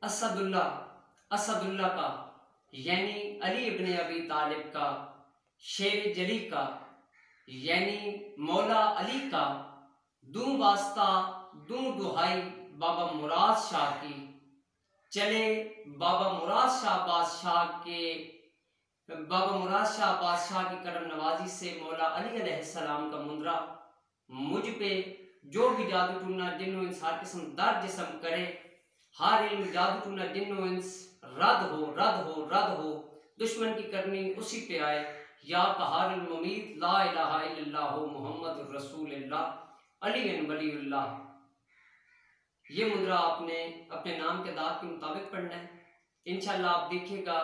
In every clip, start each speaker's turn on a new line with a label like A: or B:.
A: असदुल्ला का यानी अली इब्ने अबी तालिब का, शेर जली का यानी मौला अली का, दूं वास्ता दूं दुहाई बाबा मुराद शाह की। चले बाबा मुराद शाह बादशाह की करम नवाजी से मौला अली अलैहिस्सलाम का मुंदरा मुझ पे जो भी जादू टूना जिन्नो इंस हर किस्म दर जिस्म करे, हर इल्म जादू टूना जिन्नो इंस रद हो दुश्मन की करनी उसी पे आए। या कहारुल मुमीत ला इलाहा इल्लल्लाह मुहम्मदुर रसूलुल्लाह अली वलीउल्लाह। ये मुद्रा आपने अपने नाम के दाद के मुताबिक पढ़ना है। इंशाल्लाह आप देखिएगा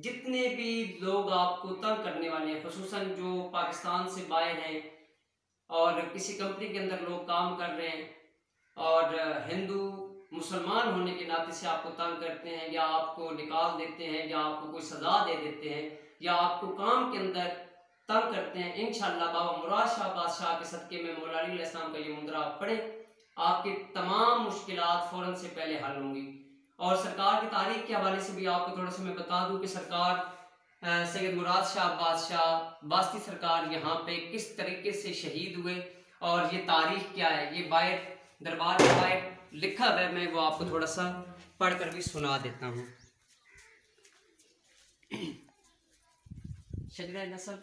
A: जितने भी लोग आपको तंग करने वाले हैं, खुसूसन जो पाकिस्तान से बाहर हैं और किसी कंपनी के अंदर लोग काम कर रहे हैं और हिंदू मुसलमान होने के नाते से आपको तंग करते हैं या आपको निकाल देते हैं या आपको कोई सजा दे देते हैं या आपको काम के अंदर तंग करते हैं, इंशाल्लाह बाबा मुराद शाह बादशाह के सदके में मौला अली अलैहिस्सलाम का ये मुद्रा आप पढ़े, आपकी तमाम मुश्किलात फौरन से पहले हल होंगी। और सरकार की तारीख के हवाले से भी आपको थोड़ा सा मैं बता दूं कि सरकार सैयद मुराद शाह बादशाह बास्ती सरकार यहाँ पे किस तरीके से शहीद हुए और ये तारीख क्या है, ये बाहर दरबार के बाहर लिखा हुआ है, मैं वो आपको थोड़ा सा पढ़कर भी सुना देता हूँ। शजरा नसब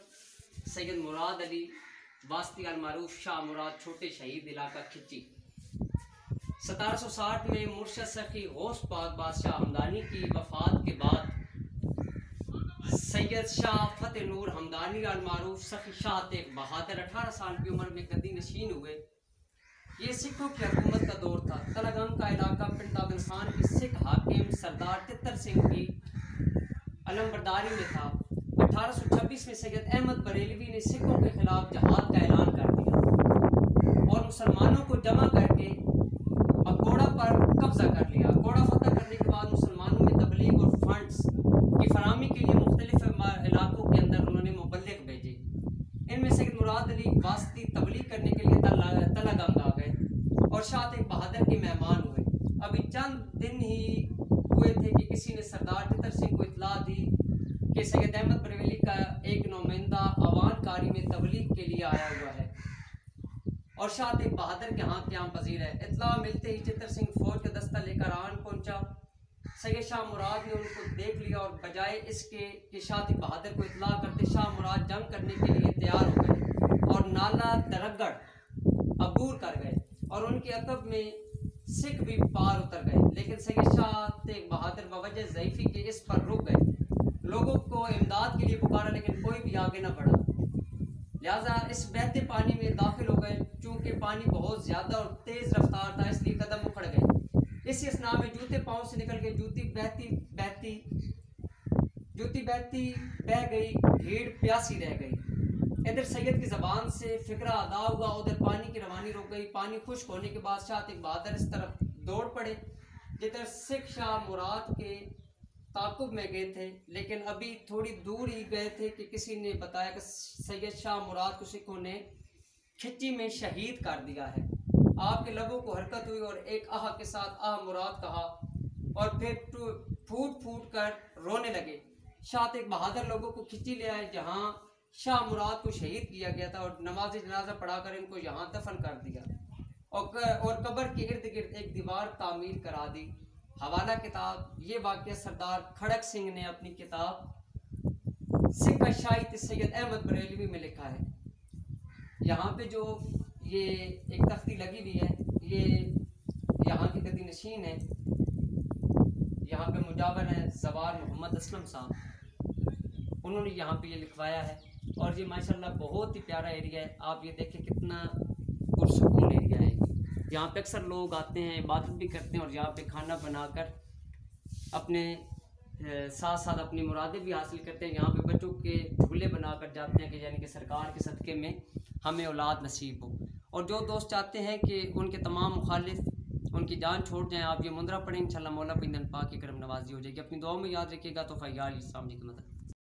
A: सैयद मुराद अली बास्ती अल मारूफ शाह मुराद छोटे शहीद इलाका खिच्ची। 1760 में मुर्शद सखी गौस पाक बादशाह हमदानी की वफात के बाद सैयद शाह फतेह नूर हमदानी अल मारूफ सखी शाह तेग बहादुर 18 साल की उम्र में गद्दी नशीन हुए। ये सिखों की हुकूमत का दौर था। तलगंग का इलाका पिंडागन खान की सिख हाकिम सरदार तितर सिंह की अलमबरदारी में था। 1826 में सैयद अहमद बरेलवी ने सिखों के खिलाफ जहाद का ऐलान कर दिया और मुसलमानों को जमा करके अकोड़ा पर कब्जा कर लिया। अकोड़ा फतह करने के बाद मुसलमानों में तबलीग और फंड्स की फराहमी के लिए मुख्तलिफ इलाकों के अंदर उन्होंने मुबल्लिग भेजे। इनमें सैयद मुराद अली वास्ती तबलीग करने के लिए तलगंग आ गए और शाह तेग बहादुर के मेहमान हुए। अभी चंद दिन ही हुए थे कि किसी ने सरदार तितर सिंह को इतला दी कि सैयद अहमद बरेलवी का एक नुमाइंदा अवानकारी में तबलीग के लिए आया हुआ है और शाह तेग बहादुर के यहाँ क़याम पजीर है। इतला मिलते ही तितर सिंह फौज का दस्ता लेकर आन पहुंचा। सैयद शाह मुराद ने उनको देख लिया और बजाय इसके कि शाह तेग बहादुर को इतला करते, शाह मुराद जंग करने के लिए तैयार हो गए और नाला दरगढ़ अबूर कर गए और उनके अकब में सिख भी पार उतर गए। लेकिन सैयद शाह तेग बहादुर बवजह ज़ईफ़ी के इस पर रुक गए। लोगों को इमदाद के लिए पुकारा लेकिन कोई भी आगे न बढ़ा, लिहाजा इस बहते पानी में दाखिल हो गए। चूंकि पानी बहुत ज़्यादा और तेज़ रफ्तार था इसलिए कदम उखड़ गए। इसी असना में जूते पाँव से निकल के जूती बहती बह गई, भीड़ प्यासी रह गई। इधर सैयद की ज़बान से फिक्रा अदा हुआ, उधर पानी की रवानी रुक गई। पानी खुश्क होने के बाद शाह तेग बहादुर इस तरफ दौड़ पड़े जिधर सिख शाह मुराद के ताकुब में गए थे, लेकिन अभी थोड़ी दूर ही गए थे कि किसी ने बताया कि सैयद शाह मुराद को सिखों ने खिच्ची में शहीद कर दिया है। आपके लबों को हरकत हुई और एक आह के साथ आह मुराद कहा और फिर फूट फूट कर रोने लगे। शाह तेग बहादुर लोगों को खिच्ची ले आए जहाँ शाह मुराद को शहीद किया गया था और नमाज जनाजा पढ़ाकर इनको यहाँ दफन कर दिया और कब्र के इर्द गिर्द एक दीवार तामीर करा दी। हवाला किताब ये वाक़या सरदार खड़क सिंह ने अपनी किताब सिख शाहिद सैयद अहमद बरेलवी में लिखा है। यहाँ पे जो ये एक तख्ती लगी हुई है, ये यहाँ की गद्दी नशीन है, यहाँ पे मुजावर है जवार मोहम्मद असलम साहब, उन्होंने यहाँ पे ये लिखवाया है और ये माशाल्लाह बहुत ही प्यारा एरिया है। आप ये देखें कितना पुरसुकून एरिया है। यहाँ पे अक्सर लोग आते हैं, इबादत भी करते हैं और यहाँ पे खाना बनाकर अपने साथ साथ अपनी मुरादें भी हासिल करते हैं। यहाँ पे बच्चों के झूले बनाकर जाते हैं कि यानी कि सरकार के सदक़े में हमें औलाद नसीब हो। और जो दोस्त चाहते हैं कि उनके तमाम मुखालिफ उनकी जान छोड़ जाएँ, आप ये मुंदरा पढ़ें, इंशाल्लाह मौला बिन पाक की करम नवाजी हो जाएगी। अपनी दुआ में याद रखिएगा। तो फ़याल इस्लाम की मदद।